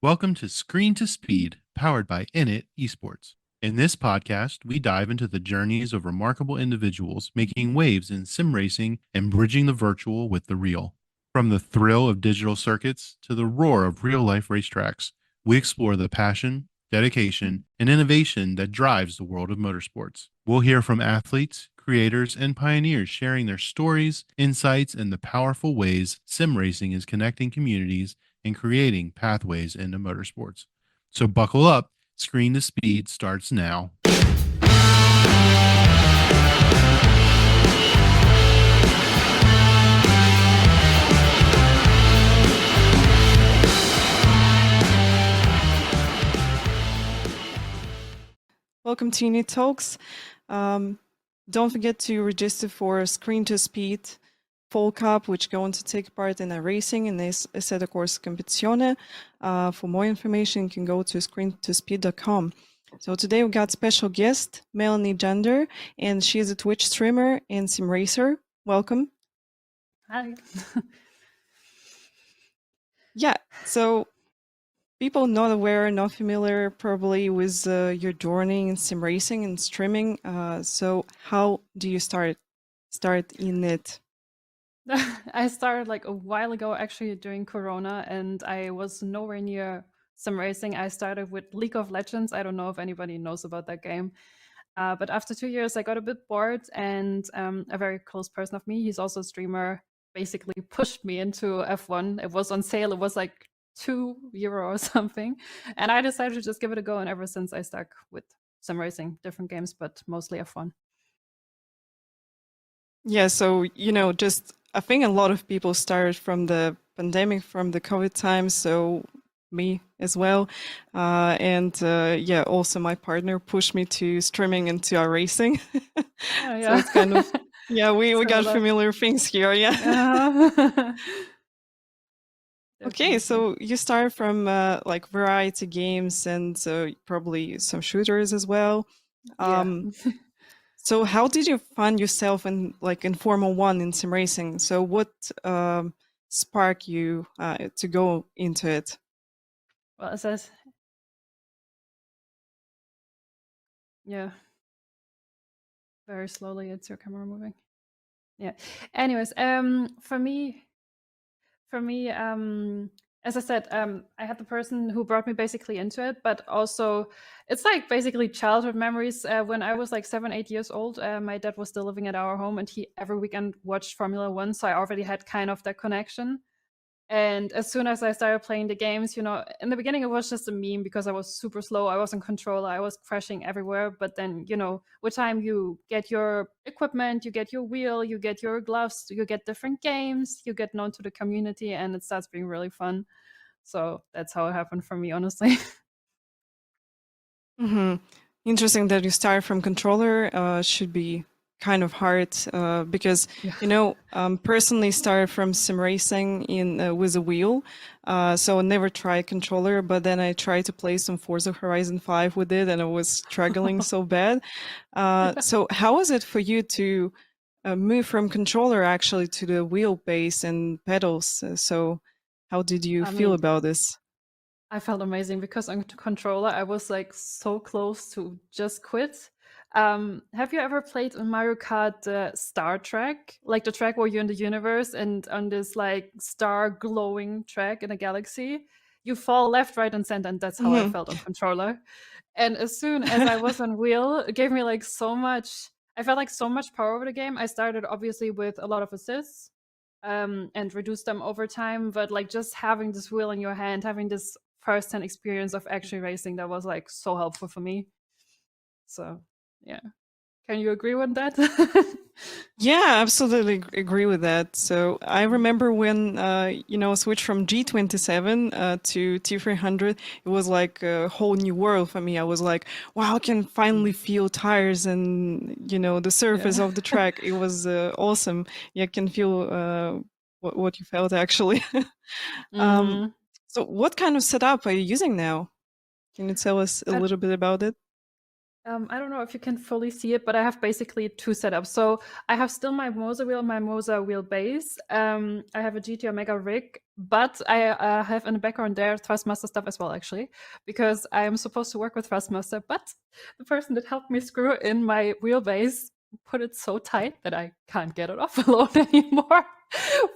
Welcome to Screen to Speed, powered by INIT Esports. In this podcast, we dive into the journeys of remarkable individuals making waves in sim racing and bridging the virtual with the real. From the thrill of digital circuits to the roar of real life racetracks, we explore the passion, dedication, and innovation that drives the world of motorsports. We'll hear from athletes, creators, and pioneers sharing their stories, insights, and the powerful ways sim racing is connecting communities and creating pathways into motorsports. So buckle up. Screen to Speed starts now. Welcome to INIT Talks. Don't forget to register for Screen to Speed Fall Cup, which going to take part in a racing in this Assetto Corsa Competizione. For more information, you can go to screentospeed.com. So today we got special guest, Melanie Jander, and she is a Twitch streamer and sim racer. Welcome. Hi. Yeah, so people not aware, not familiar probably with your journey in sim racing and streaming. So how do you start in it? I started like a while ago, actually during Corona, and I was nowhere near sim racing. I started with League of Legends. I don't know if anybody knows about that game. But after 2 years, I got a bit bored, and a very close person of me, he's also a streamer, basically pushed me into F1. It was on sale. It was like €2 or something. And I decided to just give it a go. And ever since I stuck with sim racing, different games, but mostly F1. Yeah, so, just I think a lot of people started from the pandemic, from the COVID time, so me as well. Yeah, also my partner pushed me to streaming and to our racing. Oh, So yeah. it's kind of, yeah, we got Similar. familiar things here, yeah. Okay, Definitely. so you start from like variety games and probably some shooters as well. Yeah. So how did you find yourself in Formula One in sim racing? So what sparked you to go into it? Well, it says, yeah, very slowly. It's your camera moving. Yeah. Anyways, for me, as I said, I had the person who brought me basically into it, but also it's like basically childhood memories. When I was like 7, 8 years old, my dad was still living at our home, and he every weekend watched Formula One, so I already had kind of that connection. And as soon as I started playing the games, in the beginning it was just a meme because I was super slow. I wasn't controller. I was crashing everywhere. But then, with time you get your equipment, you get your wheel, you get your gloves, you get different games, you get known to the community, and it starts being really fun. So that's how it happened for me, honestly. Mm-hmm. Interesting that you start from controller. Should be kind of hard because Yeah. personally started from sim racing in with a wheel, so I never tried controller, but then I tried to play some Forza Horizon 5 with it and I was struggling so bad. So how was it for you to move from controller actually to the wheel base and pedals? So how did you I feel mean, about this? I felt amazing because on controller I was like so close to just quit. Have you ever played in Mario Kart Star Track, like the track where you're in the universe and on this like star glowing track in a galaxy? You fall left, right, and center, and that's how I Mm-hmm. felt on controller. And as soon as I was on wheel, it gave me like so much. I felt like so much power over the game. I started obviously with a lot of assists, and reduced them over time, but like just having this wheel in your hand, having this first-hand experience of actually racing, that was like so helpful for me. So yeah, can you agree with that? Yeah, absolutely agree with that. So I remember when switch from G27 to T300, it was like a whole new world for me. I was like, wow, I can finally feel tires and the surface Yeah. of the track. It was awesome. Yeah, I can feel what you felt actually. um, Hmm. so what kind of setup are you using now? Can you tell us a I, little bit about it? I don't know if you can fully see it, but I have basically two setups. So I have still my Moser wheel, my Moser wheel base. I have a GT Omega rig, but I have in the background there Thrustmaster stuff as well, actually, because I am supposed to work with Thrustmaster. But the person that helped me screw in my wheelbase put it so tight that I can't get it off alone anymore.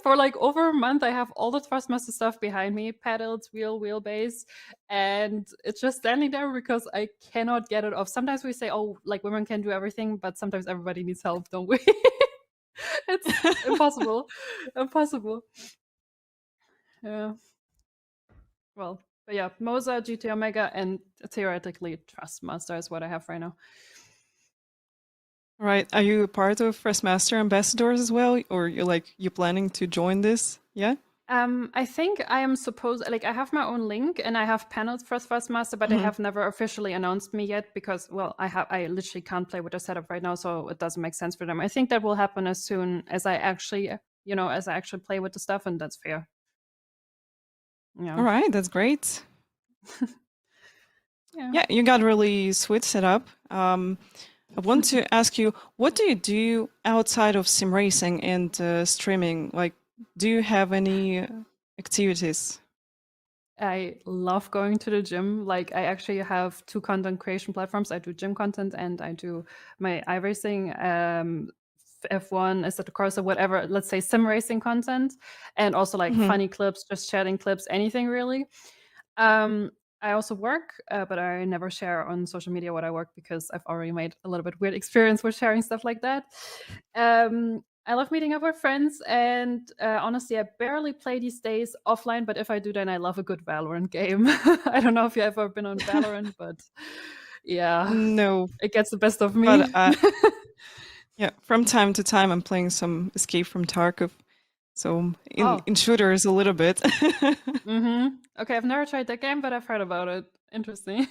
For like over a month, I have all the Thrustmaster stuff behind me, pedals, wheelbase, and it's just standing there because I cannot get it off. Sometimes we say, oh, like women can do everything, but sometimes everybody needs help, don't we? It's impossible. Impossible. Yeah. Well, but yeah, Moser, GT Omega, and theoretically Trustmaster is what I have right now. Right. Are you a part of Thrustmaster ambassadors as well, or you planning to join this? Yeah. I think I am supposed, like, I have my own link and I have panels for Thrustmaster, but they have never officially announced me yet because, well, I literally can't play with the setup right now, so it doesn't make sense for them. I think that will happen as soon as I actually, as I actually play with the stuff, and that's fair. Yeah. All right, that's great. Yeah. Yeah, you got really sweet setup. I want to ask you, what do you do outside of sim racing and streaming? Like, do you have any activities? I love going to the gym. Like, I actually have two content creation platforms. I do gym content and I do my iRacing, F1, Assetto Corsa, whatever, let's say sim racing content, and also like funny clips, just chatting clips, anything really. I also work, but I never share on social media what I work because I've already made a little bit weird experience with sharing stuff like that. I love meeting up with friends, and honestly, I barely play these days offline, but if I do, then I love a good Valorant game. I don't know if you've ever been on Valorant, but yeah, No, it gets the best of me. but yeah, from time to time I'm playing some Escape from Tarkov. So in shooters a little bit. Okay, I've never tried that game, but I've heard about it. Interesting.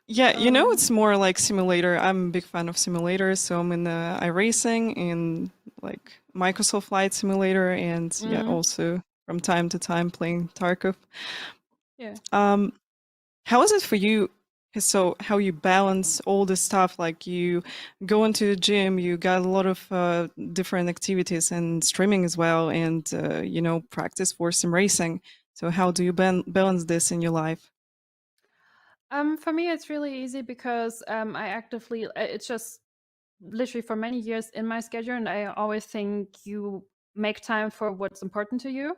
Yeah, it's more like simulator. I'm a big fan of simulators, so I'm in the iRacing and like Microsoft Flight Simulator, and yeah, also from time to time playing Tarkov. Yeah. How is it for you? So how you balance all this stuff? Like you go into the gym, you got a lot of different activities and streaming as well, and practice for sim racing. So how do you balance this in your life? For me, it's really easy because I actively, it's just literally for many years in my schedule, and I always think you make time for what's important to you.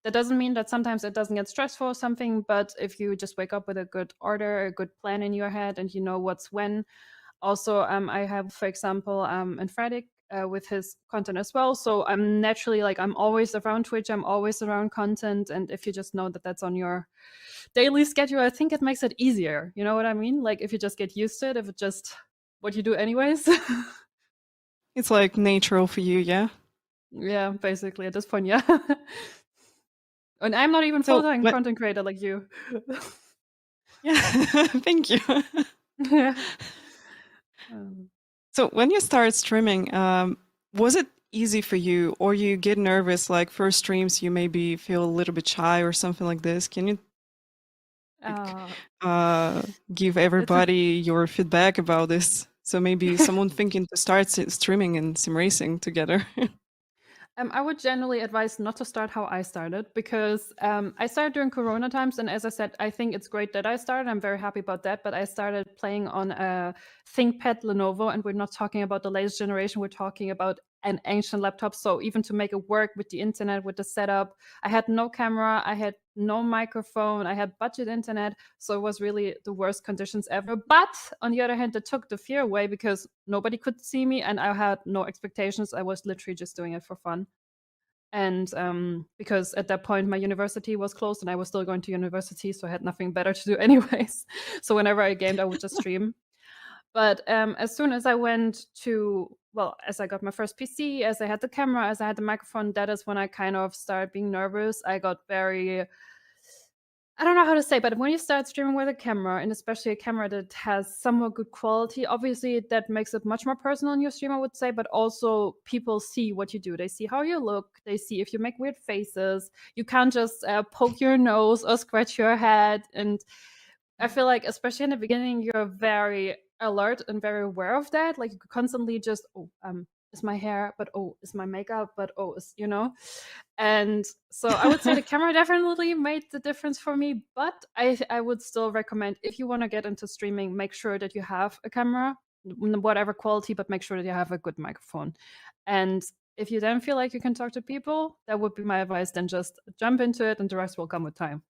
That doesn't mean that sometimes it doesn't get stressful or something, but if you just wake up with a good order, a good plan in your head, and you know what's when. Also, I have, for example, in Friday with his content as well. So I'm naturally like, I'm always around Twitch, I'm always around content. And if you just know that that's on your daily schedule, I think it makes it easier. You know what I mean? Like if you just get used to it, if it's just what you do anyways. It's like natural for you, yeah? Yeah, basically at this point, yeah. And I'm not even So full-time content creator like you. yeah, thank you. Yeah. So when you start streaming, was it easy for you, or you get nervous? Like first streams, you maybe feel a little bit shy or something like this. Can you give everybody your feedback about this? So maybe someone thinking to start streaming and sim racing together. I would generally advise not to start how I started because I started during Corona times. And as I said, I think it's great that I started. I'm very happy about that. But I started playing on a ThinkPad Lenovo, and we're not talking about the latest generation. We're talking about an ancient laptop. So even to make it work with the internet, with the setup, I had no camera, I had no microphone, I had budget internet. So it was really the worst conditions ever. But on the other hand, it took the fear away because nobody could see me and I had no expectations. I was literally just doing it for fun. And because at that point my university was closed and I was still going to university, so I had nothing better to do anyways. So whenever I gamed, I would just stream. But as soon as I went to, well, as I got my first PC, as I had the camera, as I had the microphone, that is when I kind of started being nervous. I got very, I don't know how to say, but when you start streaming with a camera, and especially a camera that has somewhat good quality, obviously that makes it much more personal in your stream, I would say, but also people see what you do. They see how you look. They see if you make weird faces. You can't just poke your nose or scratch your head. And I feel like, especially in the beginning, you're very alert and very aware of that. Like you could constantly just, is my hair, but is my makeup, but is, and so I would say the camera definitely made the difference for me, but I would still recommend, if you want to get into streaming, make sure that you have a camera, whatever quality, but make sure that you have a good microphone. And if you then feel like you can talk to people, that would be my advice. Then just jump into it and the rest will come with time.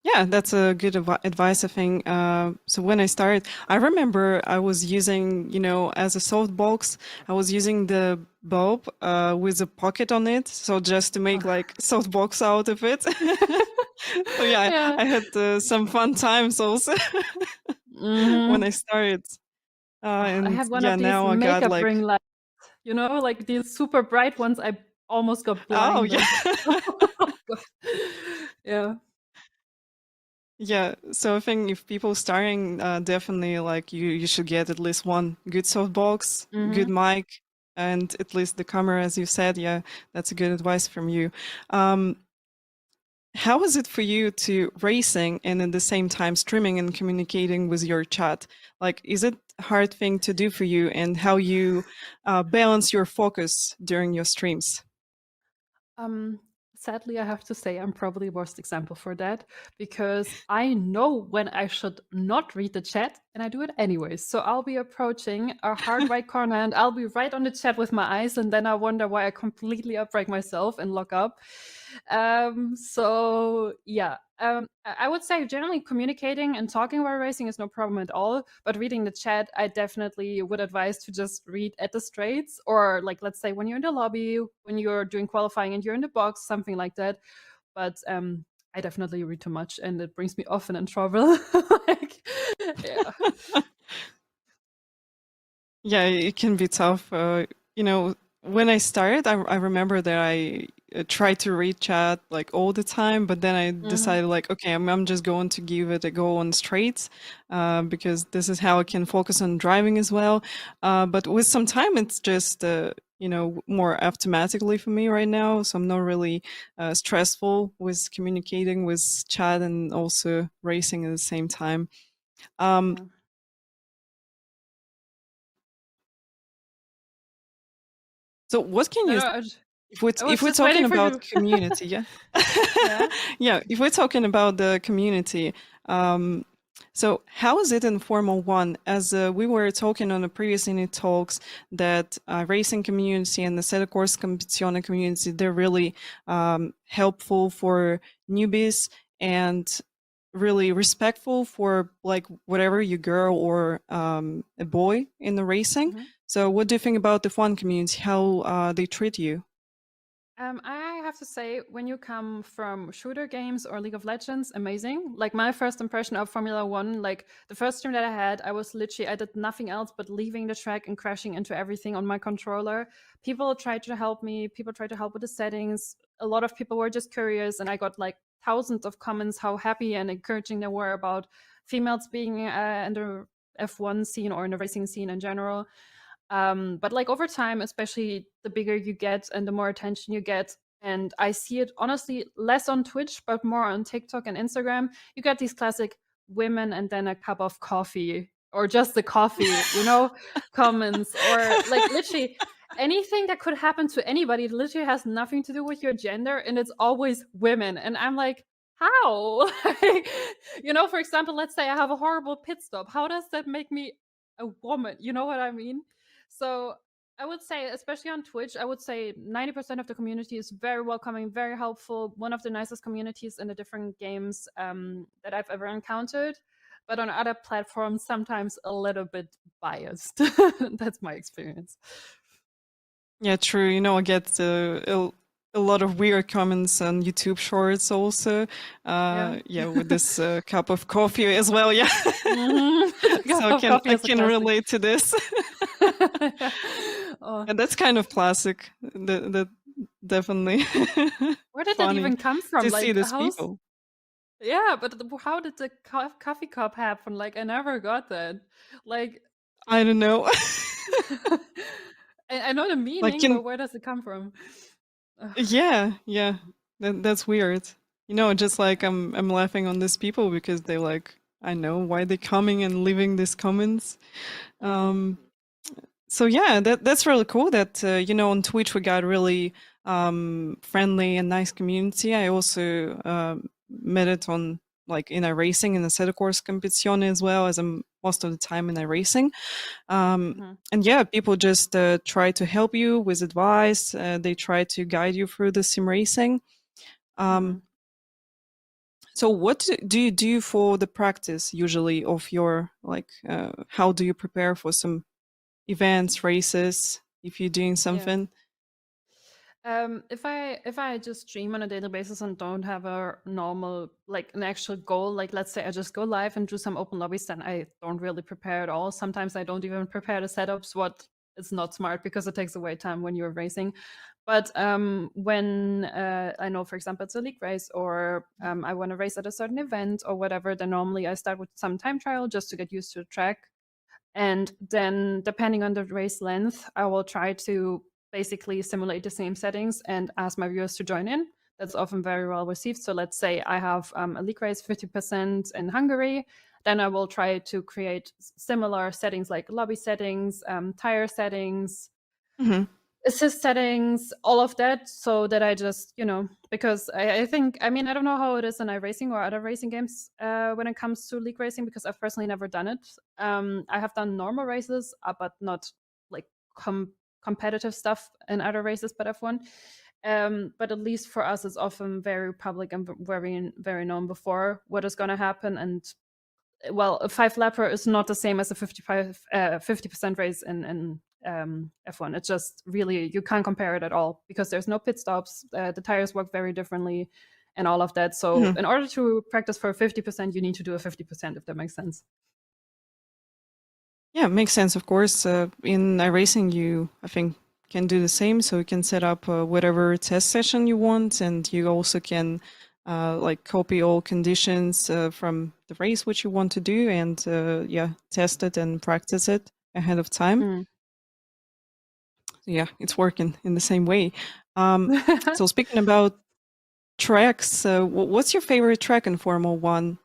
Yeah, that's a good advice, I think. So when I started, I remember I was using, as a softbox, I was using the bulb with a pocket on it. So just to make like softbox out of it. So yeah, I had some fun times also when I started. And I have one yeah, of these now I got makeup like, ring lights, like these super bright ones. I almost got oh blinded. yeah. Oh, God. Yeah. Yeah, so I think if people starting, definitely like you should get at least one good softbox, good mic, and at least the camera, as you said. Yeah, that's a good advice from you. How is it for you to racing and at the same time streaming and communicating with your chat? Like, is it a hard thing to do for you, and how you balance your focus during your streams? Sadly, I have to say I'm probably the worst example for that, because I know when I should not read the chat and I do it anyways. So I'll be approaching a hard right corner and I'll be right on the chat with my eyes, and then I wonder why I completely upright myself and lock up. So yeah, I would say generally communicating and talking about racing is no problem at all, but reading the chat, I definitely would advise to just read at the straights, or like, let's say when you're in the lobby, when you're doing qualifying and you're in the box, something like that. But I definitely read too much and it brings me often in trouble. Like, yeah. Yeah, it can be tough. When I started, I remember that I tried to read chat like all the time, but then I decided like, okay, I'm just going to give it a go on straights, because this is how I can focus on driving as well. But with some time, it's just more automatically for me right now, so I'm not really stressful with communicating with chat and also racing at the same time. Yeah. So what can No, you, no, if we're, I was just talking waiting for about you. community, yeah? Yeah. Yeah, if we're talking about the community, so how is it in Formula One? As we were talking on the previous INIT Talks, that racing community and the Set Course Competizione community, they're really helpful for newbies and really respectful for like whatever you girl or a boy in the racing. So what do you think about the F1 community, how they treat you? I have to say, when you come from shooter games or League of Legends, amazing. Like my first impression of Formula One, like the first stream that I had, I was literally, I did nothing else but leaving the track and crashing into everything on my controller. People tried to help me. People tried to help with the settings. A lot of people were just curious, and I got like thousands of comments how happy and encouraging they were about females being in the F1 scene or in the racing scene in general. But like over time, especially the bigger you get and the more attention you get, and I see it honestly less on Twitch, but more on TikTok and Instagram, you get these classic women and then a cup of coffee or just the coffee, comments, or like literally anything that could happen to anybody. It literally has nothing to do with your gender, and it's always women. And I'm like, how? For example, let's say I have a horrible pit stop. How does that make me a woman? You know what I mean? So I would say, especially on Twitch, I would say 90% of the community is very welcoming, very helpful. One of the nicest communities in the different games that I've ever encountered. But on other platforms, sometimes a little bit biased. That's my experience. Yeah, true. I get a lot of weird comments on YouTube Shorts also. Yeah, with this cup of coffee as well. Yeah. So I can relate to this. Oh. And that's kind of classic. That definitely. Where did funny that even come from? to Like, see these people. Yeah, but how did the coffee cup happen? Like, I never got that. Like, I don't know. I know the meaning, but where does it come from? Yeah, that's weird. Just like I'm laughing on these people because they like I know why they're coming and leaving these comments. So yeah, that's really cool that on Twitch we got really friendly and nice community. I also met it on like in iRacing in the Assetto Corsa Competizione as well, as I'm most of the time in iRacing. And yeah, people just try to help you with advice. They try to guide you through the sim racing. So what do you do for the practice usually of your how do you prepare for some events, races, if you're doing something? If I just stream on a daily basis and don't have a normal like an actual goal, like let's say I just go live and do some open lobbies, then I don't really prepare at all. Sometimes I don't even prepare the setups, what is not smart because it takes away time when you're racing. But when I know, for example, it's a league race or I want to race at a certain event or whatever, then normally I start with some time trial just to get used to the track. And then depending on the race length, I will try to basically simulate the same settings and ask my viewers to join in. That's often very well received. So let's say I have a league race 50% in Hungary, then I will try to create similar settings like lobby settings, tire settings, assist settings, all of that, so that I just, because I think, I mean, I don't know how it is in iRacing or other racing games when it comes to league racing, because I've personally never done it. I have done normal races, but not like competitive stuff in other races, but F1. But at least for us, it's often very public and very, very known before what is going to happen. And well, a 5-lapper is not the same as a 50% race in F1. It's just really, you can't compare it at all because there's no pit stops. The tires work very differently and all of that. So in order to practice for 50%, you need to do a 50%, if that makes sense. Yeah, it makes sense, of course. In iRacing, you, I think, can do the same. So you can set up whatever test session you want, and you also can like copy all conditions from the race which you want to do, and yeah, test it and practice it ahead of time. Yeah, it's working in the same way. So speaking about tracks, what's your favorite track in Formula One?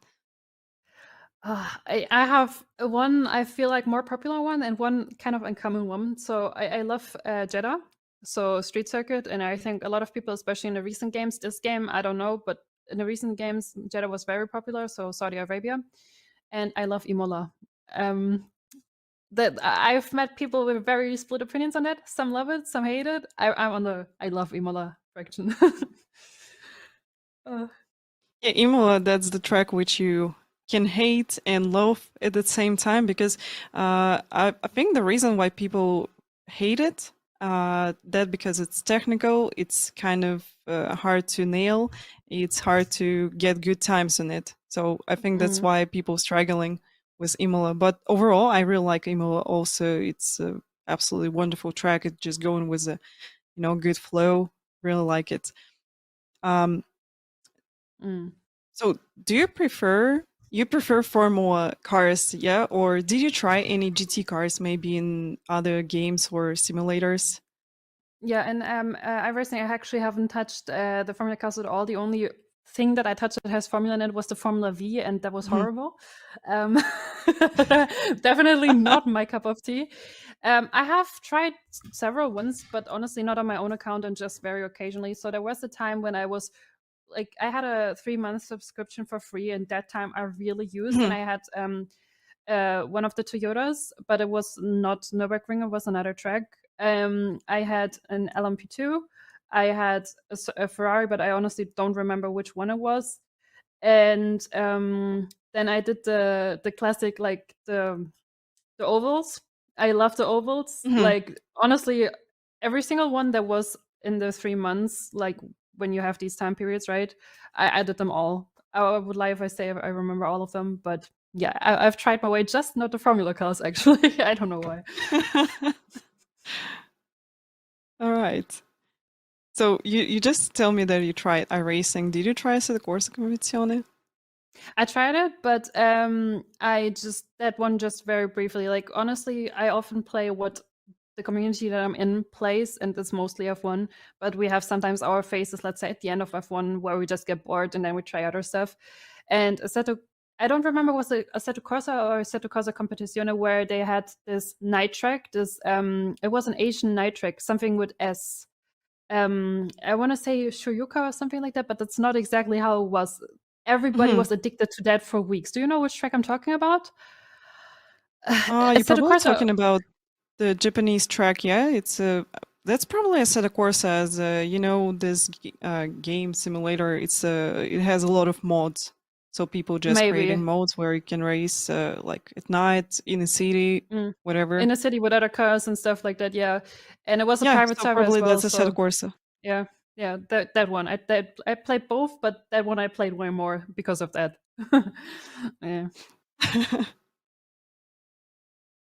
I have one, I feel like more popular one and one kind of uncommon one. So I love Jeddah, so street circuit. And I think a lot of people, especially in the recent games, this game, I don't know, but in the recent games, Jeddah was very popular. So Saudi Arabia. And I love Imola. That I've met people with very split opinions on that. Some love it, some hate it. I'm on the I love Imola fraction. Yeah, Imola, that's the track which you can hate and love at the same time, because I think the reason why people hate it, that because it's technical, it's kind of hard to nail, it's hard to get good times on it. So I think that's why people struggling with Imola. But overall, I really like Imola also. It's a absolutely wonderful track. It's just going with a good flow. Really like it. So do you prefer Formula cars, yeah? Or did you try any GT cars maybe in other games or simulators? Yeah, and iRacing, I actually haven't touched the Formula cars at all. The only thing that I touched that has Formula in it was the Formula V, and that was horrible. Definitely not my cup of tea. I have tried several ones, but honestly not on my own account and just very occasionally. So there was a time when I was like, I had a 3-month subscription for free, and that time I really used, and I had one of the Toyotas, but it was not Nürburgring, it was another track. I had an LMP2, I had a Ferrari, but I honestly don't remember which one it was. And then I did the classic, like the ovals. I love the ovals. Like honestly, every single one that was in the 3 months, like when you have these time periods, right? I did them all. I would lie if I say I remember all of them, but yeah, I've tried my way, just not the Formula cars, actually. I don't know why. All right. So you just tell me that you tried iRacing. Did you try Assetto Corsa Competizione? I tried it, but I just, that one just very briefly. Like honestly, I often play what the community that I'm in plays, and it's mostly F1. But we have sometimes our phases, let's say at the end of F1, where we just get bored and then we try other stuff. And Assetto I don't remember was it Assetto Corsa or Assetto Corsa Competizione where they had this night track. This it was an Asian night track, something with S. I want to say Shoyuka or something like that, but that's not exactly how it was. Everybody Mhm. was addicted to that for weeks. Do you know which track I'm talking about? You're Assetto probably Corsa. talking about the Japanese track. Yeah, it's a that's probably Assetto Corsa as this game simulator. It has a lot of mods, so people just creating Maybe. modes where you can race like at night in a city, whatever. In a city with other cars and stuff like that, yeah. And it was a Yeah, private so server as probably well, that's Assetto so Corsa. yeah, yeah, that one. I played both, but that one I played way more because of that. Yeah.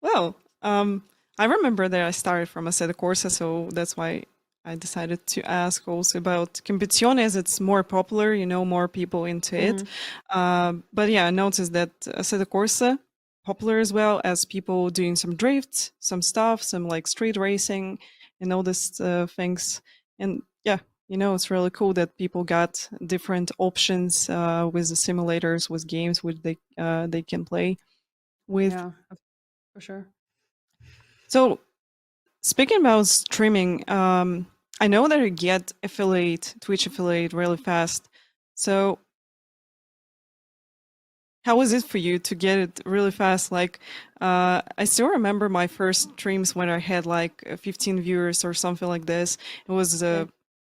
Well, I remember that I started from Assetto Corsa, so that's why I decided to ask also about Competizione, as it's more popular, more people into it. But yeah, I noticed that Assetto Corsa popular as well, as people doing some drifts, some stuff, some like street racing and all these things. And yeah, it's really cool that people got different options with the simulators, with games which they can play with. Yeah, for sure. So speaking about streaming, I know that you get Twitch affiliate really fast. So how was it for you to get it really fast? Like, I still remember my first streams when I had like 15 viewers or something like this. It was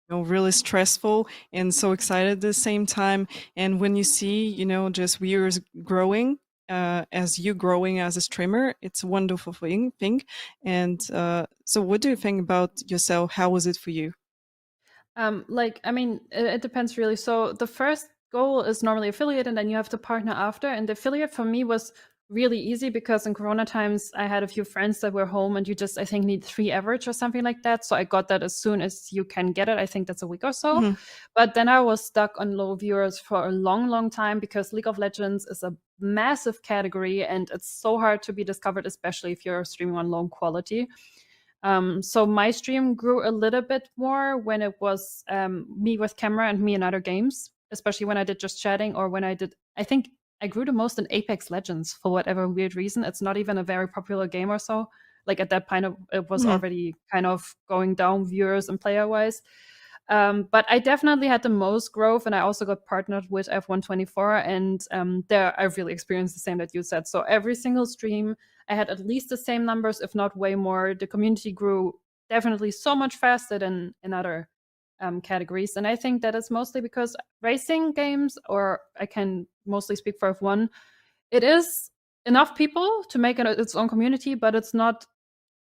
really stressful and so excited at the same time. And when you see, just viewers growing, as you growing as a streamer, it's a wonderful thing. And so what do you think about yourself? How was it for you? I mean, it depends really. So the first goal is normally affiliate, and then you have to partner after. And the affiliate for me was really easy because in Corona times, I had a few friends that were home, and you just, I think, need 3 average or something like that. So I got that as soon as you can get it. I think that's a week or so. Mhm. But then I was stuck on low viewers for a long, long time because League of Legends is a massive category, and it's so hard to be discovered, especially if you're streaming on low quality. So my stream grew a little bit more when it was me with camera and me in other games, especially when I did just chatting or when I think I grew the most in Apex Legends for whatever weird reason. It's not even a very popular game or so. Like at that point, it was Mhm. already kind of going down viewers and player wise. But I definitely had the most growth, and I also got partnered with F124, and there I really experienced the same that you said. So every single stream, I had at least the same numbers, if not way more. The community grew definitely so much faster than in other categories, and I think that is mostly because racing games, or I can mostly speak for F1, it is enough people to make it its own community, but it's not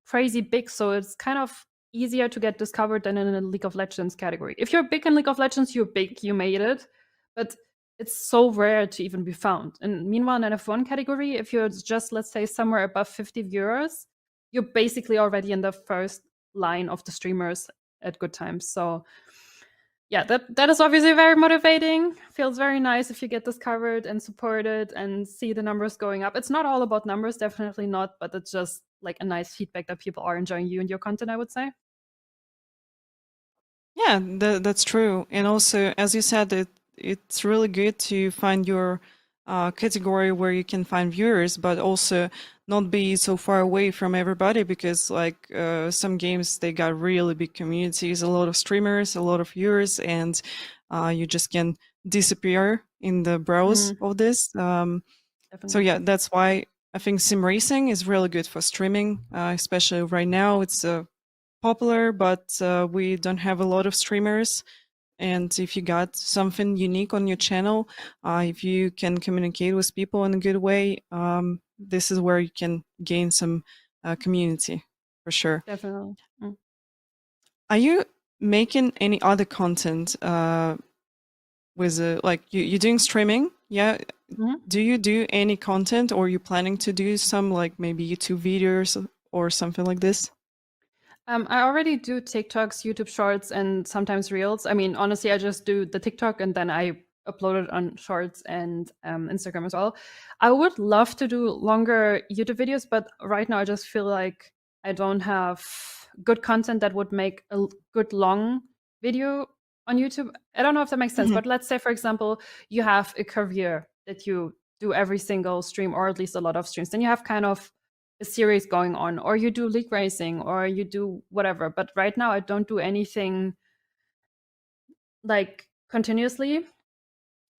crazy big, so it's kind of easier to get discovered than in a League of Legends category. If you're big in League of Legends, you're big, you made it, but it's so rare to even be found. And meanwhile, in an F1 category, if you're just, let's say, somewhere above 50 viewers, you're basically already in the first line of the streamers at good times. So yeah, that is obviously very motivating. Feels very nice if you get discovered and supported and see the numbers going up. It's not all about numbers, definitely not, but it's just like a nice feedback that people are enjoying you and your content, I would say. Yeah, that's true. And also, as you said, it's really good to find your category where you can find viewers, but also not be so far away from everybody, because like some games, they got really big communities, a lot of streamers, a lot of viewers, and you just can disappear in the browse of this. So Definitely. yeah, that's why I think sim racing is really good for streaming, especially right now. It's popular, but we don't have a lot of streamers. And if you got something unique on your channel, if you can communicate with people in a good way, this is where you can gain some community for sure. Definitely. Are you making any other content with like you're doing streaming? Yeah. Mhm. Do you do any content, or are you planning to do some like maybe YouTube videos or something like this? I already do TikToks, YouTube Shorts, and sometimes Reels. I mean, honestly, I just do the TikTok and then I upload it on Shorts and Instagram as well. I would love to do longer YouTube videos, but right now I just feel like I don't have good content that would make a good long video on YouTube. I don't know if that makes sense, Mhm. but let's say, for example, you have a career that you do every single stream, or at least a lot of streams. Then you have kind of a series going on, or you do league racing, or you do whatever. But right now I don't do anything like continuously.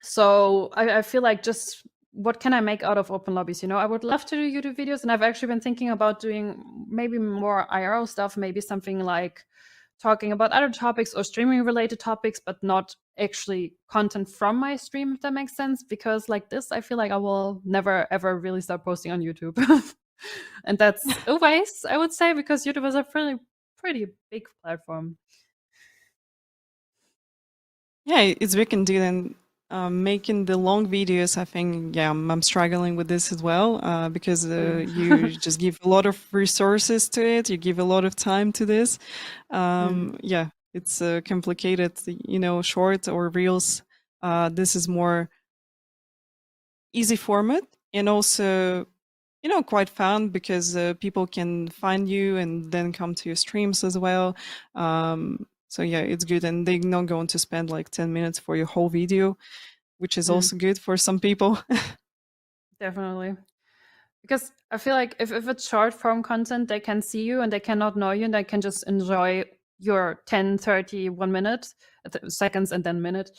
So I feel like, just what can I make out of open lobbies? I would love to do YouTube videos, and I've actually been thinking about doing maybe more IRL stuff, maybe something like talking about other topics or streaming related topics, but not actually content from my stream, if that makes sense. Because like this, I feel like I will never ever really start posting on YouTube. And that's a waste, I would say, because YouTube is a pretty big platform. Yeah, it's big indeed. And making the long videos, I think, yeah, I'm struggling with this as well, because you just give a lot of resources to it. You give a lot of time to this. Yeah, it's complicated. Short or reels. This is more easy format, and also quite fun, because people can find you and then come to your streams as well. So yeah, it's good, and they're not going to spend like 10 minutes for your whole video, which is also good for some people. Definitely. Because I feel like if it's short form content, they can see you and they cannot know you, and they can just enjoy your 10, 30, 1 minute, seconds, and then minute.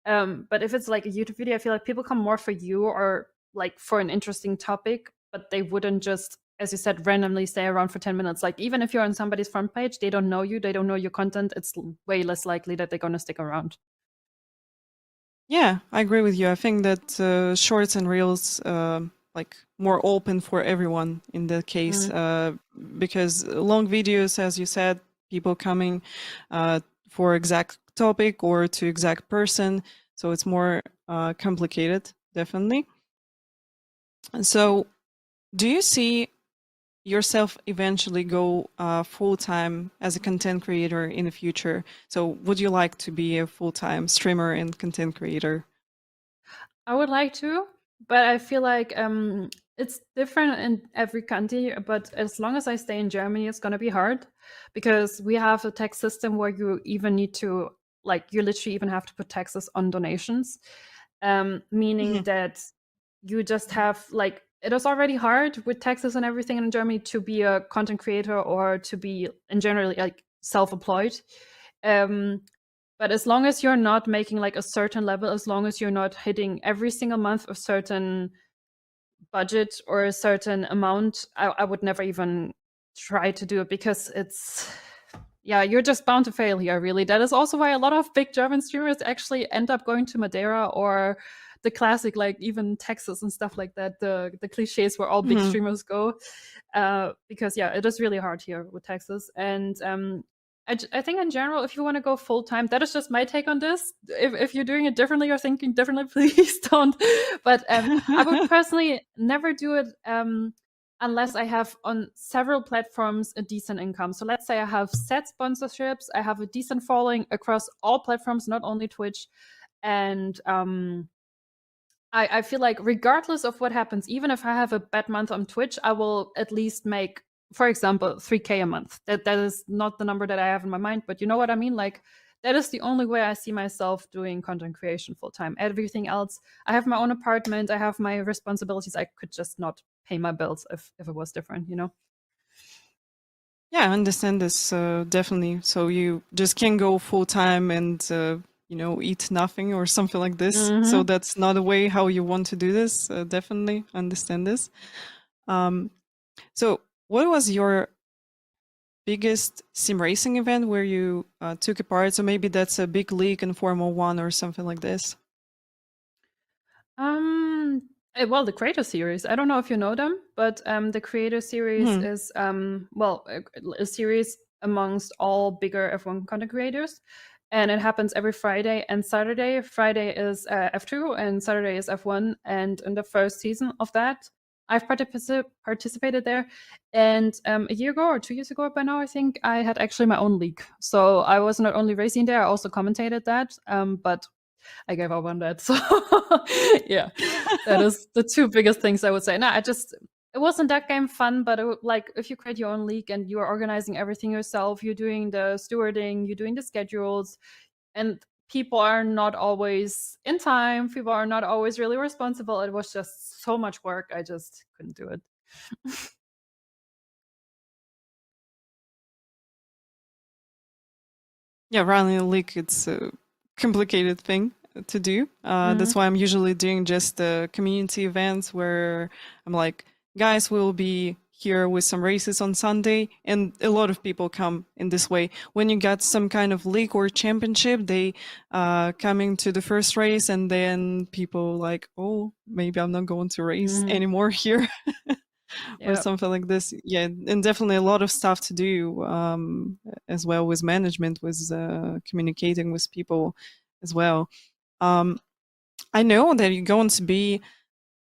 But if it's like a YouTube video, I feel like people come more for you, or like for an interesting topic, but they wouldn't just, as you said, randomly stay around for 10 minutes. Like, even if you're on somebody's front page, they don't know you, they don't know your content, it's way less likely that they're going to stick around. Yeah, I agree with you. I think that shorts and reels, like, more open for everyone in that case, because long videos, as you said, people coming for exact topic or to exact person, so it's more complicated, definitely. And so, do you see yourself eventually go full-time as a content creator in the future? So would you like to be a full-time streamer and content creator? I would like to, but I feel like it's different in every country. But as long as I stay in Germany, it's going to be hard, because we have a tax system where you even need to, like, you literally even have to put taxes on donations, meaning that you just have, like, it is already hard with taxes and everything in Germany to be a content creator, or to be in general like self-employed. But as long as you're not making like a certain level, as long as you're not hitting every single month a certain budget or a certain amount, I would never even try to do it, because it's, yeah, you're just bound to fail here, really. That is also why a lot of big German streamers actually end up going to Madeira, or the classic, like even Texas and stuff like that, the cliches where all big streamers go, because yeah, it is really hard here with taxes. And I think in general, if you want to go full time, that is just my take on this. If you're doing it differently or thinking differently, please don't. But I would personally never do it unless I have on several platforms a decent income. So let's say I have set sponsorships, I have a decent following across all platforms, not only Twitch. And I feel like regardless of what happens, even if I have a bad month on Twitch, I will at least make, for example, 3K a month. That is not the number that I have in my mind, but you know what I mean? Like, that is the only way I see myself doing content creation full time. Everything else, I have my own apartment, I have my responsibilities. I could just not pay my bills if it was different, Yeah, I understand this, definitely. So you just can't go full time and eat nothing or something like this. So that's not a way how you want to do this. Definitely understand this. So what was your biggest sim racing event where you took a part? So maybe that's a big league in Formula 1 or something like this. Well, the Creator Series. I don't know if you know them, but the Creator Series is a series amongst all bigger F1 content creators, and it happens every Friday and Saturday. Friday is F2 and Saturday is F1. And in the first season of that, I've participated there. And a year ago or 2 years ago by now, I think, I had actually my own league. So I was not only racing there, I also commentated that. But I gave up on that. So yeah, that is the two biggest things I would say. No, it wasn't that game fun, but like, if you create your own league and you are organizing everything yourself, you're doing the stewarding, you're doing the schedules, and people are not always in time. People are not always really responsible. It was just so much work. I just couldn't do it. Yeah, running a league, it's a complicated thing to do. That's why I'm usually doing just community events where I'm like, guys, we'll be here with some races on Sunday, and a lot of people come in this way. When you got some kind of league or championship, they coming to the first race, and then people like, oh, maybe I'm not going to race anymore here. Or something like this. Yeah, and definitely a lot of stuff to do as well with management, with communicating with people as well. I know that you're going to be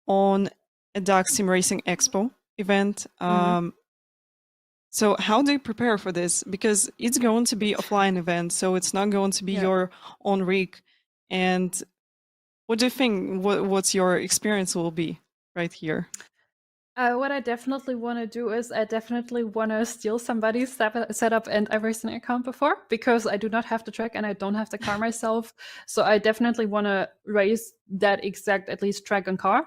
on a ADAC SimRacing Expo event. So how do you prepare for this? Because it's going to be offline event, so it's not going to be your own rig. And what do you think? What's your experience will be right here? What I definitely want to do is I definitely want to steal somebody's setup and iRacing account before, because I do not have the track and I don't have the car myself. So I definitely want to race that exact, at least, track and car.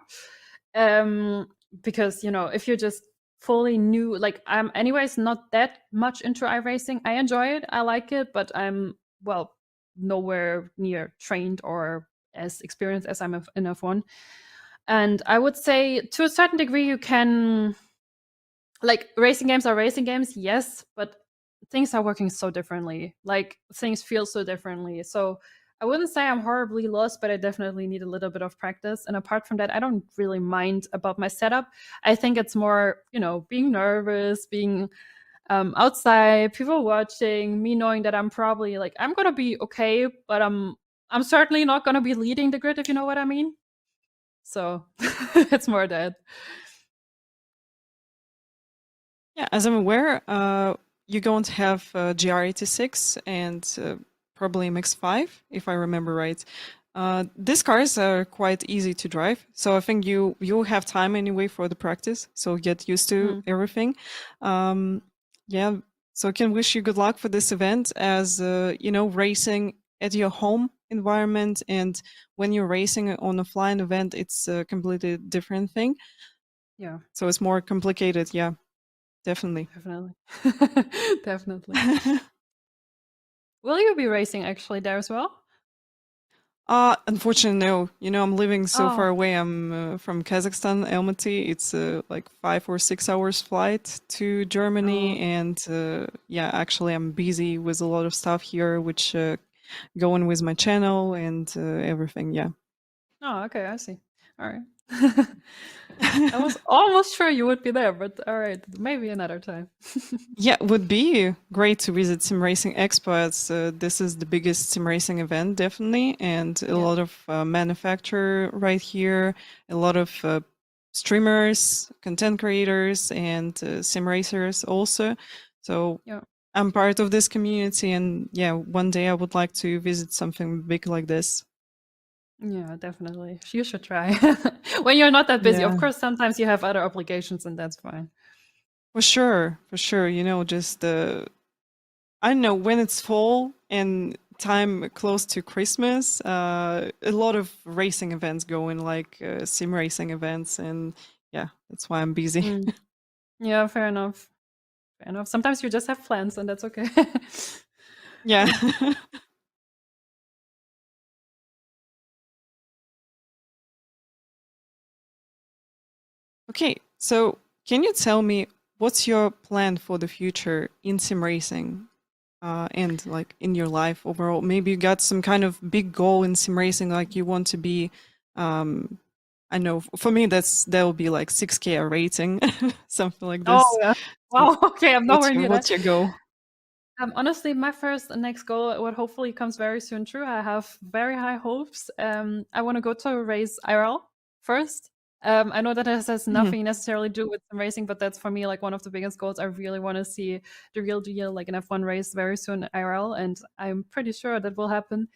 Because, if you're just fully new, like I'm anyways not that much into iRacing. I enjoy it. I like it, but I'm, well, nowhere near trained or as experienced as I'm in F1. And I would say to a certain degree, you can, like, racing games are racing games, yes, but things are working so differently. Like, things feel so differently. So I wouldn't say I'm horribly lost, but I definitely need a little bit of practice. And apart from that, I don't really mind about my setup. I think it's more, being nervous, being outside, people watching, me knowing that I'm probably, like, I'm gonna be okay, but I'm certainly not gonna be leading the grid, if you know what I mean. So it's more that. Yeah, as I'm aware, you're going to have GR86 and probably MX-5, if I remember right. These cars are quite easy to drive, so I think you'll have time anyway for the practice, so get used to everything. Yeah, so I can wish you good luck for this event, as racing at your home environment, and when you're racing on a flying event, it's a completely different thing. Yeah. So it's more complicated. Yeah, definitely. Definitely. Will you be racing actually there as well? Unfortunately, no. I'm living so far Oh. away. I'm from Kazakhstan, Almaty. It's like 5 or 6 hours flight to Germany, and yeah, actually, I'm busy with a lot of stuff here, which going with my channel and everything. Yeah. Oh, okay, I see. All right. I was almost sure you would be there, but all right, maybe another time. Yeah, it would be great to visit SimRacing Expo. This is the biggest SimRacing event, definitely, and a lot of manufacturer right here, a lot of streamers, content creators, and sim racers also. So I'm part of this community, and yeah, one day I would like to visit something big like this. Yeah, definitely. You should try. When you're not that busy. Yeah. Of course, sometimes you have other obligations, and that's fine. For sure, for sure. Just I don't know, when it's fall and time close to Christmas, a lot of racing events going, like sim racing events, and yeah, that's why I'm busy. Yeah, fair enough. Fair enough. Sometimes you just have plans, and that's okay. Yeah. Okay, so can you tell me what's your plan for the future in sim racing? And like in your life overall, maybe you got some kind of big goal in sim racing, like you want to be, I know for me that will be like 6K rating, something like this. Oh yeah. Wow. Okay, I'm nowhere near that. What's your goal? Honestly, my first and next goal, what hopefully comes very soon true, I have very high hopes. I want to go to a race IRL first. I know that this has nothing necessarily to do with some racing, but that's for me like one of the biggest goals. I really want to see the real deal, like an F1 race very soon IRL, and I'm pretty sure that will happen.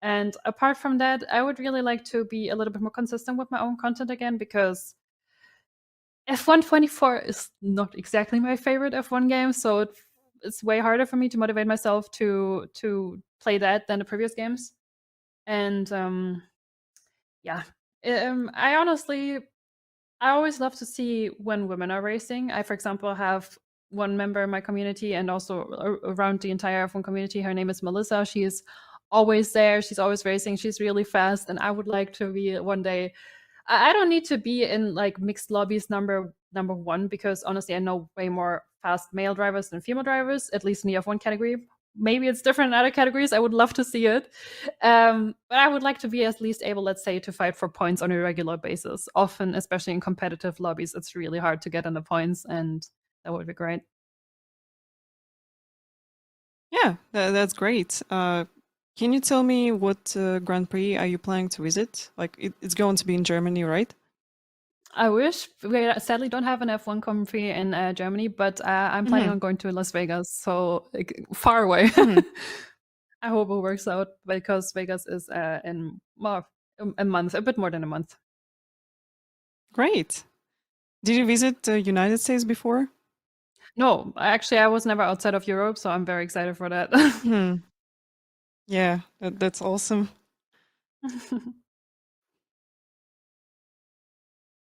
And apart from that, I would really like to be a little bit more consistent with my own content again, because F1 24 is not exactly my favorite F1 game, so it's way harder for me to motivate myself to play that than the previous games. And yeah, I always love to see when women are racing. I, for example, have one member in my community and also around the entire F1 community. Her name is Melissa. She is always there. She's always racing. She's really fast. And I would like to be one day. I don't need to be in like mixed lobbies number one, because honestly, I know way more fast male drivers than female drivers, at least in the F1 category. Maybe it's different in other categories. I would love to see it. But I would like to be at least able, let's say, to fight for points on a regular basis. Often, especially in competitive lobbies, it's really hard to get in the points, and that would be great. Yeah, that's great. Can you tell me what Grand Prix are you planning to visit? Like, it's going to be in Germany, right? I wish. We sadly don't have an F1 Grand Prix in Germany, but I'm planning on going to Las Vegas, so like, far away. I hope it works out, because Vegas is in a month, a bit more than a month. Great. Did you visit the United States before? No, actually, I was never outside of Europe, so I'm very excited for that. Yeah, that's awesome.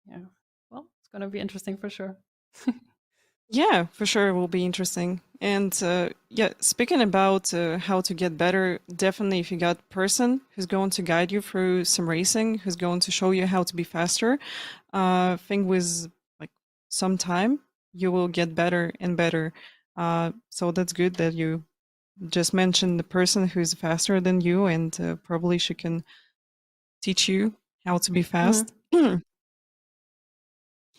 Yeah. Well, it's going to be interesting for sure. Yeah, for sure, it will be interesting. And yeah, speaking about how to get better, definitely if you got a person who's going to guide you through some racing, who's going to show you how to be faster, I think with like some time, you will get better and better. So that's good that you just mentioned the person who's faster than you, and probably she can teach you how to be fast.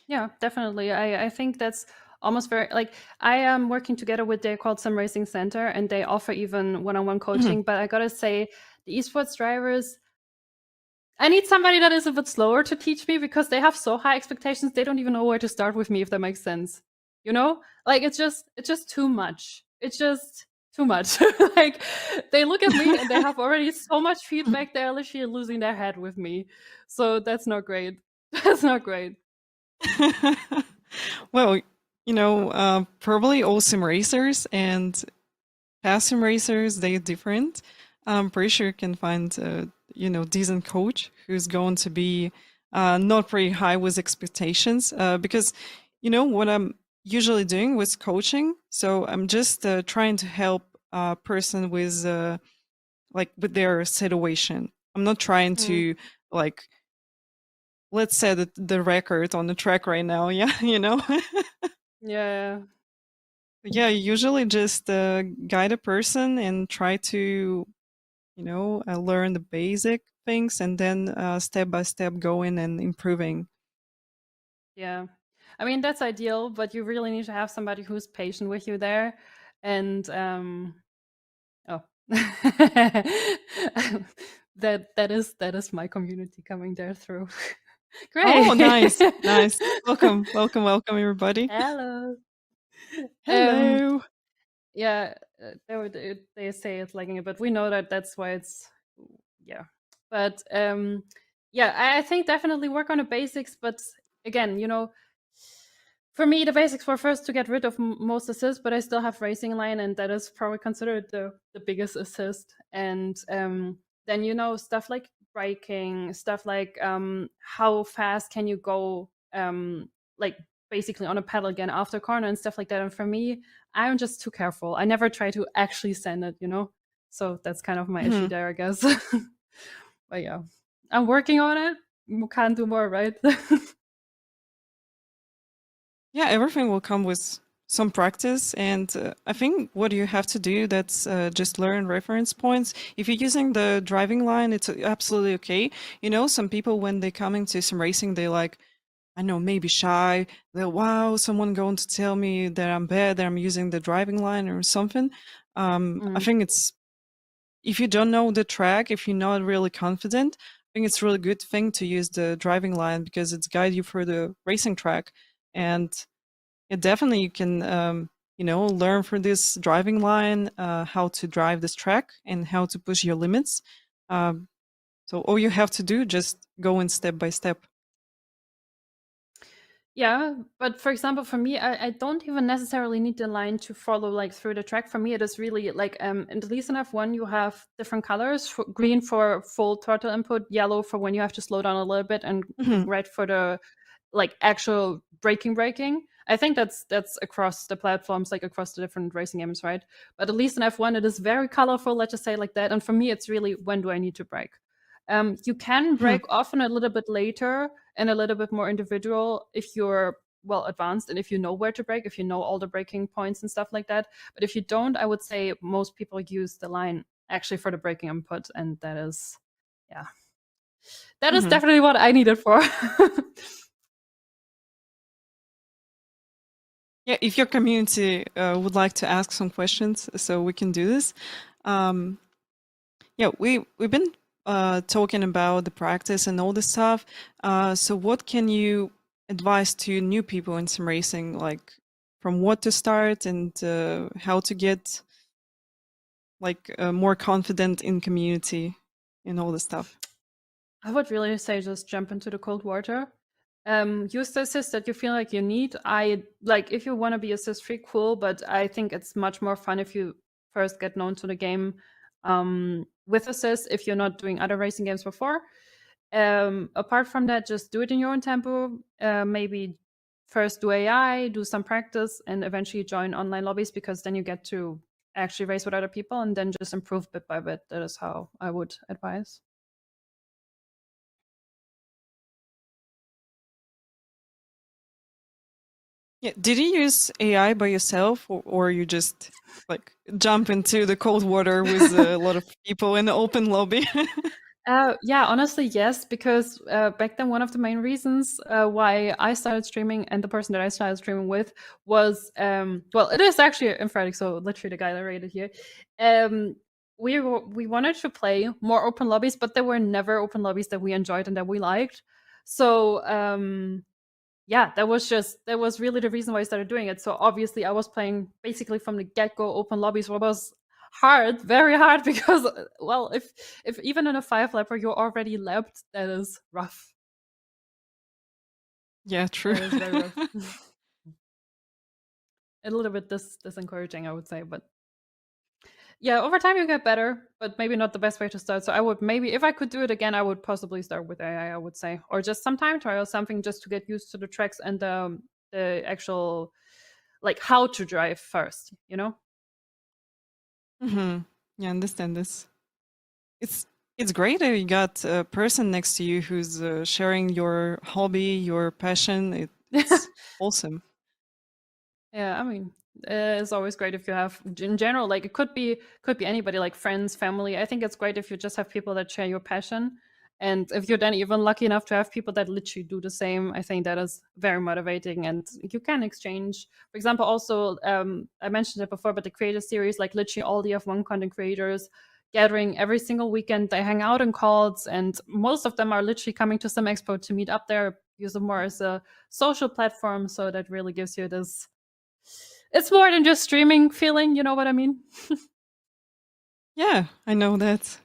Yeah, definitely. I think that's almost very like I am working together with they're called SimRacing Center, and they offer even one-on-one coaching. But I gotta say, the esports drivers, I need somebody that is a bit slower to teach me, because they have so high expectations. They don't even know where to start with me, if that makes sense. You know, like it's just too much. It's just too much. Like they look at me and they have already so much feedback. They're literally losing their head with me. So that's not great. That's not great. Well, probably all sim racers and past sim racers, they're different. I'm pretty sure you can find decent coach who's going to be not pretty high with expectations, because what I'm usually doing with coaching. So I'm just trying to help a person with with their situation. I'm not trying to like, let's set the record on the track right now. Yeah, Yeah. Yeah, usually just guide a person and try to, learn the basic things, and then step by step going and improving. Yeah. I mean, that's ideal, but you really need to have somebody who's patient with you there. And oh. that is my community coming there through. Great. Oh, nice, nice. Welcome, welcome, welcome, everybody. Hello. Hello. Yeah, they say it's lagging a bit. We know that's why it's yeah. But yeah, I think definitely work on the basics. But again, for me, the basics were first to get rid of most assists, but I still have racing line, and that is probably considered the biggest assist. And then stuff like braking, stuff like how fast can you go, like basically on a pedal again after corner and stuff like that. And for me, I'm just too careful. I never try to actually send it. So that's kind of my issue there, I guess. But yeah, I'm working on it. We can't do more, right? Yeah, everything will come with some practice, and I think what you have to do, that's just learn reference points. If you're using the driving line, it's absolutely okay. Some people, when they come into some racing, they like, I know, maybe shy. They're, wow, someone going to tell me that I'm bad, that I'm using the driving line or something. I think it's, if you don't know the track, if you're not really confident, I think it's a really good thing to use the driving line, because it's guide you through the racing track. And definitely you can, learn for this driving line, how to drive this track and how to push your limits. So all you have to do, just go in step by step. Yeah, but for example, for me, I don't even necessarily need the line to follow like through the track. For me, it is really like in the least enough one, you have different colors: green for full throttle input, yellow for when you have to slow down a little bit, and Mhm. red for the like actual braking. I think that's across the platforms, like across the different racing games, right? But at least in F1, it is very colorful, let's just say like that. And for me, it's really, when do I need to brake? You can brake often a little bit later and a little bit more individual if you're well advanced and if you know where to brake, if you know all the braking points and stuff like that. But if you don't, I would say most people use the line actually for the braking input, and that is, yeah, that is definitely what I need it for. Yeah, if your community would like to ask some questions, so we can do this. Yeah, we've been talking about the practice and all this stuff. So what can you advise to new people in sim racing, like from what to start and how to get like more confident in community and all this stuff? I would really say just jump into the cold water. Use the assist that you feel like you need. I like, if you want to be assist free, cool, but I think it's much more fun if you first get known to the game with assist if you're not doing other racing games before. Apart from that, just do it in your own tempo. Maybe first do AI, do some practice, and eventually join online lobbies, because then you get to actually race with other people and then just improve bit by bit. That is how I would advise. Yeah, did you use AI by yourself, or you just like jump into the cold water with a lot of people in the open lobby? Yeah, honestly, yes, because back then one of the main reasons why I started streaming and the person that I started streaming with was, well, it is actually Infratic, so literally the guy that rated here. We wanted to play more open lobbies, but there were never open lobbies that we enjoyed and that we liked. So yeah, that was really the reason why I started doing it. So obviously I was playing basically from the get-go open lobbies, what was hard, very hard, because well, if even in a 5-lapper you're already lapped, that is rough. Yeah, true. That is very rough. A little bit disencouraging, I would say, but yeah, over time you get better, but maybe not the best way to start. So I would, maybe if I could do it again, I would possibly start with AI, I would say, or just some time trial, something just to get used to the tracks and the actual, like, how to drive first, you know? Yeah, I understand this. It's it's great that you got a person next to you who's sharing your hobby, your passion. It's awesome. Yeah, I mean, it's always great if you have, in general, like, it could be anybody, like friends, family. I think it's great if you just have people that share your passion, and if you're then even lucky enough to have people that literally do the same, I think that is very motivating, and you can exchange. For example, also, I mentioned it before, but the creator series, like literally all the F1 content creators gathering every single weekend. They hang out in calls, and most of them are literally coming to Sim Expo to meet up there, use it more as a social platform. So that really gives you this, it's more than just streaming feeling, you know what I mean? Yeah, I know that.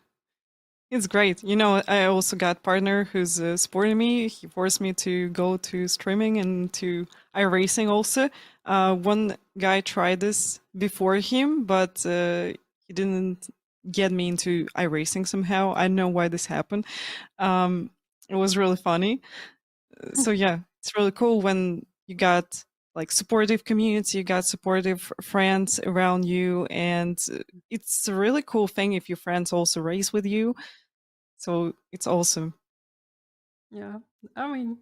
It's great. You know, I also got partner who's supporting me. He forced me to go to streaming and to iRacing also. One guy tried this before him, but he didn't get me into iRacing somehow. I don't know why this happened. It was really funny. So yeah, it's really cool when you got like supportive community, you got supportive friends around you, and it's a really cool thing if your friends also race with you. So it's awesome. Yeah, I mean,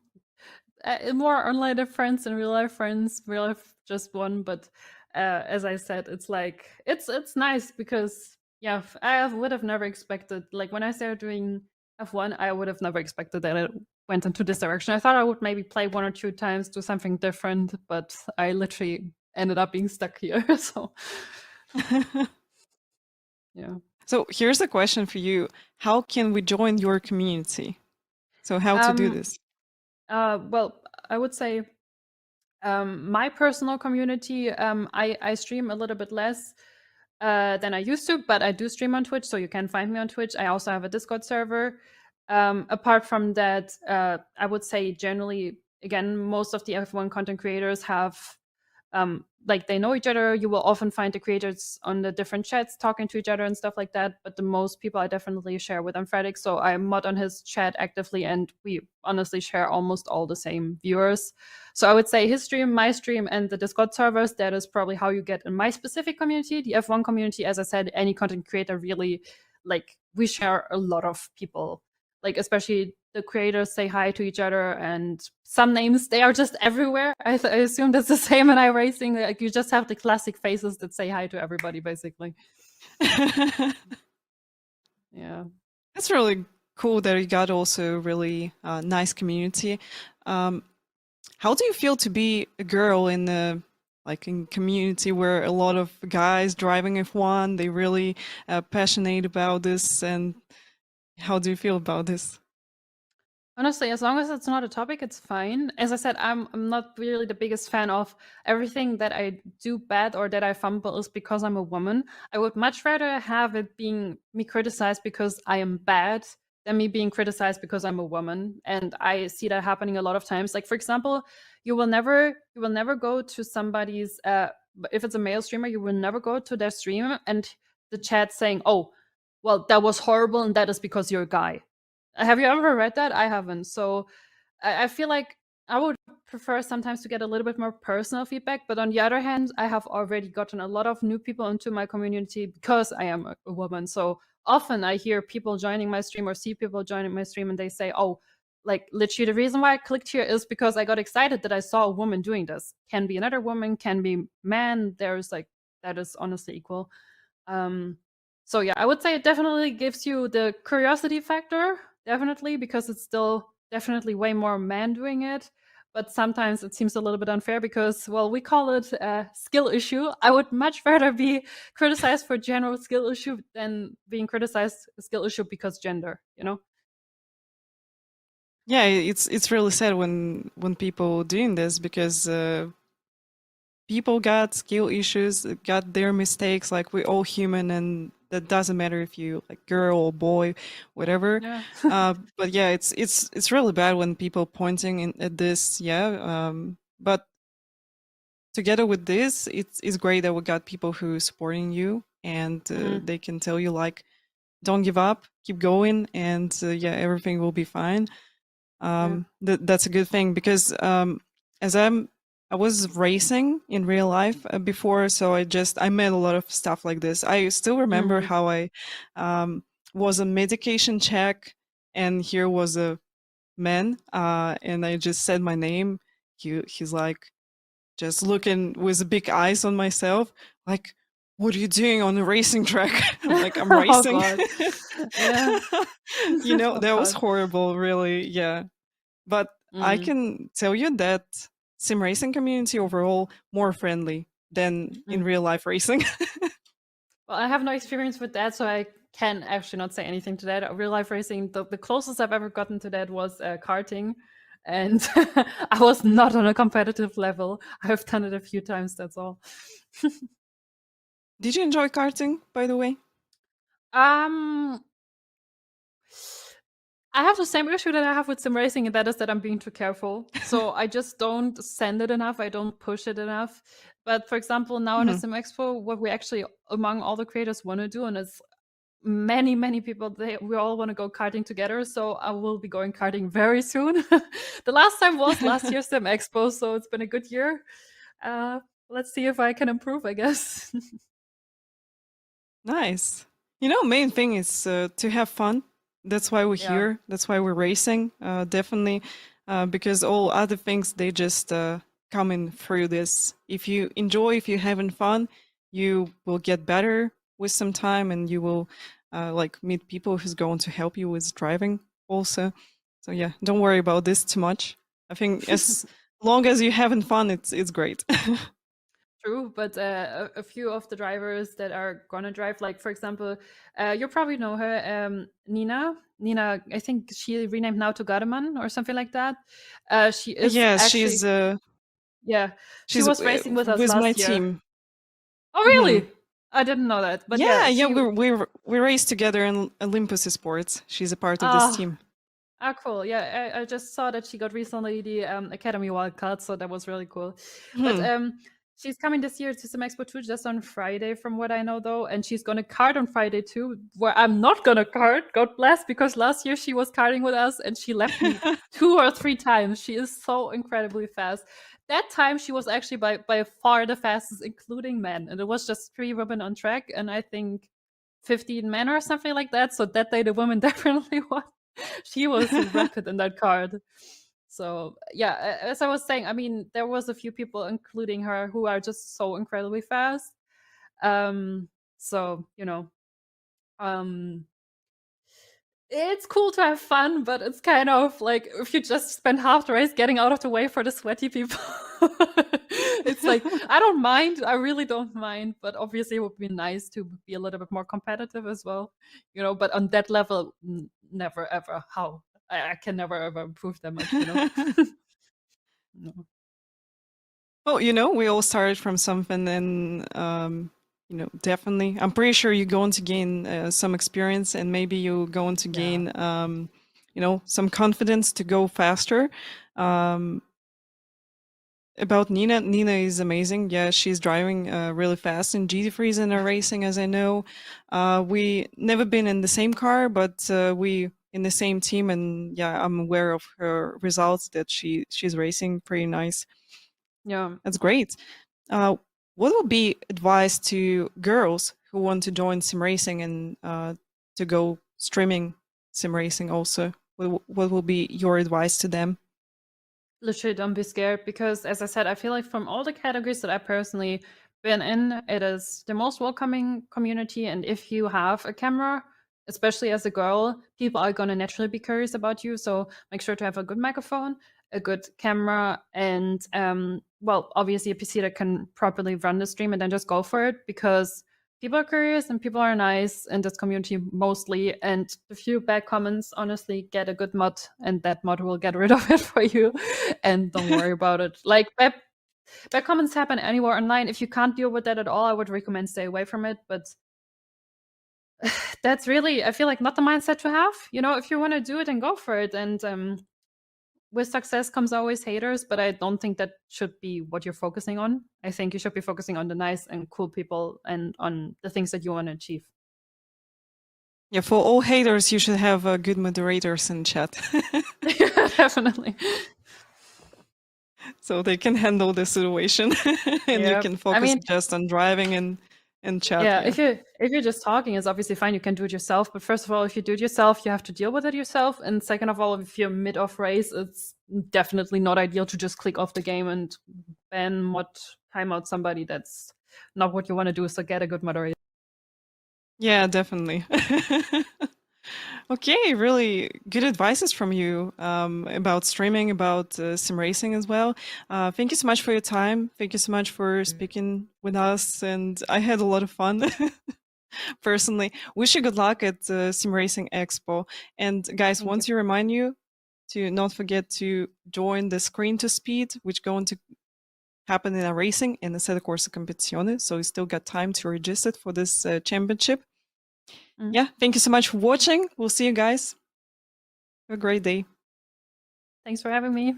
more online friends and real life friends. Real life just one, but as I said, it's like, it's nice because, yeah, I would have never expected, like when I started doing F1, I would have never expected that it went into this direction. I thought I would maybe play 1 or 2 times, do something different, but I literally ended up being stuck here. So yeah. So here's a question for you. How can we join your community? So how to do Um. this? Well, I would say, my personal community, I stream a little bit less than I used to, but I do stream on Twitch, so you can find me on Twitch. I also have a Discord server. Apart from that, I would say generally again, most of the F1 content creators have like they know each other. You will often find the creators on the different chats talking to each other and stuff like that. But the most people I definitely share with Amphetic. So I mod on his chat actively, and we honestly share almost all the same viewers. So I would say his stream, my stream, and the Discord servers, that is probably how you get in my specific community. The F1 community, as I said, any content creator really, like, we share a lot of people. Like, especially the creators say hi to each other, and some names, they are just everywhere. I assume that's the same in iRacing. Like, you just have the classic faces that say hi to everybody, basically. Yeah. That's really cool that you got also really nice community. How do you feel to be a girl in the in community where a lot of guys driving F1, they really passionate about this, and how do you feel about this? Honestly, as long as it's not a topic, it's fine. As I said, I'm not really the biggest fan of everything that I do bad or that I fumble is because I'm a woman. I would much rather have it being me criticized because I am bad than me being criticized because I'm a woman. And I see that happening a lot of times. Like, for example, you will never go to somebody's if it's a male streamer, you will never go to their stream and the chat saying, "Oh, well, that was horrible and that is because you're a guy." Have you ever read that? I haven't. So I feel like I would prefer sometimes to get a little bit more personal feedback. But on the other hand, I have already gotten a lot of new people into my community because I am a woman. So often I hear people joining my stream or see people joining my stream and they say, "Oh, like literally the reason why I clicked here is because I got excited that I saw a woman doing this. Can be another woman, can be man. There's like, that is honestly equal." So yeah, I would say it definitely gives you the curiosity factor, definitely, because it's still definitely way more men doing it. But sometimes it seems a little bit unfair because, well, we call it a skill issue. I would much rather be criticized for general skill issue than being criticized a skill issue because gender, you know? Yeah, it's really sad when people doing this, because people got skill issues, got their mistakes. Like, we're all human, and that doesn't matter if you like girl or boy, whatever. Yeah. But yeah, it's really bad when people pointing at this. Yeah, but together with this, it's great that we got people who supporting you, and they can tell you like, don't give up, keep going, and yeah, everything will be fine. That's a good thing, because as I was racing in real life before, so I met a lot of stuff like this. I still remember how I was a medication check, and here was a man, and I just said my name. He's like just looking with big eyes on myself, like, "What are you doing on the racing track?" I'm like, "I'm Oh, racing." God. Yeah. Oh, That was God. horrible, really. Yeah. But I can tell you that sim racing community overall more friendly than in real life racing. Well, I have no experience with that, so I can actually not say anything to that. Real life racing, the closest I've ever gotten to that was karting. And I was not on a competitive level. I've done it a few times, that's all. Did you enjoy karting, by the way? Um, I have the same issue that I have with sim racing, and that is that I'm being too careful. So I just don't send it enough. I don't push it enough. But for example, now in a Sim Expo, what we actually among all the creators want to do, and it's many people, we all want to go karting together. So I will be going karting very soon. The last time was last year's Sim Expo, so it's been a good year. Let's see if I can improve, I guess. Nice. Main thing is to have fun. That's why we're Yeah. here. That's why we're racing. Definitely, because all other things, they just coming through this. If you enjoy, if you're having fun, you will get better with some time, and you will like meet people who's going to help you with driving also. So yeah, don't worry about this too much. I think as long as you're having fun, it's great. True, but a few of the drivers that are gonna drive, like for example, you probably know her, Nina. Nina, I think she renamed now to Gardeman or something like that. She is Yes, actually, yeah, she she's was racing with us with my last year. team. Oh, Mhm. really? I didn't know that, but Yeah, yeah, yeah, she. we race together in Olympus Sports. She's a part of this Ah, team. Ah, cool. Yeah, I just saw that she got recently the Academy wildcard, so that was really cool. But she's coming this year to SimExpo 2 just on Friday, from what I know, though, and she's gonna kart on Friday too, where I'm not gonna kart. God bless, because last year she was karting with us and she left me 2 or 3 times. She is so incredibly fast. That time she was actually by far the fastest, including men, and it was just 3 women on track, and I think 15 men or something like that. So that day the woman definitely won. She was rapid in that card. So yeah, as I was saying, I mean, there was a few people, including her, who are just so incredibly fast. So um, it's cool to have fun, but it's kind of like if you just spend half the race getting out of the way for the sweaty people. It's like, I don't mind. I really don't mind. But obviously, it would be nice to be a little bit more competitive as well. But on that level, never ever. How? I can never ever improve that much. No. Well, we all started from something, and definitely, I'm pretty sure you're going to gain some experience, and maybe you're going to gain, some confidence to go faster. About Nina is amazing. Yeah, she's driving really fast in GT3s in her racing, as I know. We never been in the same car, but we in the same team, and yeah, I'm aware of her results that she's racing pretty nice. Yeah. That's great. What would be advice to girls who want to join sim racing and to go streaming sim racing also? What will be your advice to them? Literally, don't be scared, because as I said, I feel like from all the categories that I personally been in, it is the most welcoming community. And if you have a camera, especially as a girl, people are going to naturally be curious about you. So make sure to have a good microphone, a good camera, and well, obviously a PC that can properly run the stream, and then just go for it, because people are curious and people are nice in this community mostly. And the few bad comments, honestly, get a good mod, and that mod will get rid of it for you. And don't worry about it. Like, bad comments happen anywhere online. If you can't deal with that at all, I would recommend stay away from it. But that's really, I feel like, not the mindset to have. If you want to do it, and go for it. And with success comes always haters, but I don't think that should be what you're focusing on. I think you should be focusing on the nice and cool people and on the things that you want to achieve. Yeah, for all haters, you should have good moderators in chat. Definitely. So they can handle the situation and you can focus just on driving and chat. Yeah, if you're just talking, it's obviously fine. You can do it yourself. But first of all, if you do it yourself, you have to deal with it yourself. And second of all, if you're mid-off race, it's definitely not ideal to just click off the game and ban mod timeout somebody. That's not what you want to do. So get a good moderator. Yeah, definitely. Okay, really good advices from you about streaming, about sim racing as well. Thank you so much for your time. Thank you so much for speaking with us, and I had a lot of fun. Personally, wish you good luck at Sim Racing Expo. And guys, want to remind you to not forget to join the Screen to Speed, which going to happen in a racing in the Sede Corsa Competizione. So you still got time to register for this championship. Yeah, thank you so much for watching. We'll see you guys. Have a great day. Thanks for having me.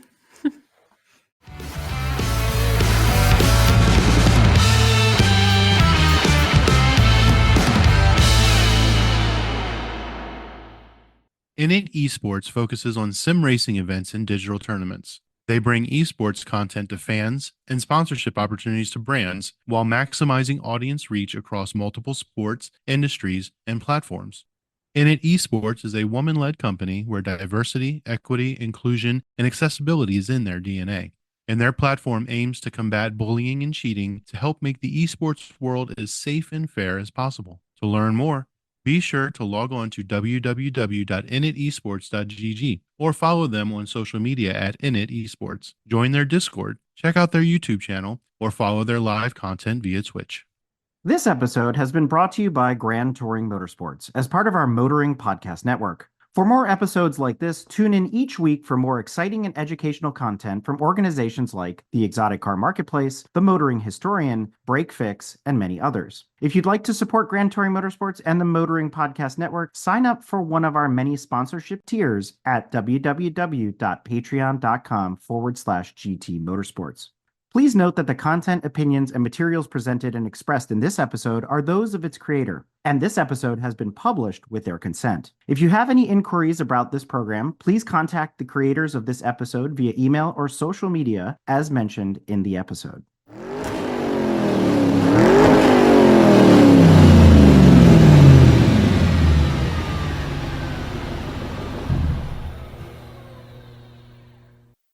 INIT Esports focuses on sim racing events and digital tournaments. They bring esports content to fans and sponsorship opportunities to brands while maximizing audience reach across multiple sports, industries, and platforms. INIT Esports is a woman-led company where diversity, equity, inclusion, and accessibility is in their DNA. And their platform aims to combat bullying and cheating to help make the esports world as safe and fair as possible. To learn more, be sure to log on to www.initesports.gg or follow them on social media at INIT Esports. Join their Discord, check out their YouTube channel, or follow their live content via Twitch. This episode has been brought to you by Grand Touring Motorsports as part of our Motoring Podcast Network. For more episodes like this, tune in each week for more exciting and educational content from organizations like the Exotic Car Marketplace, the Motoring Historian, Break Fix, and many others. If you'd like to support Grand Touring Motorsports and the Motoring Podcast Network, sign up for one of our many sponsorship tiers at www.patreon.com/GT Motorsports. Please note that the content, opinions, and materials presented and expressed in this episode are those of its creator, and this episode has been published with their consent. If you have any inquiries about this program, please contact the creators of this episode via email or social media as mentioned in the episode.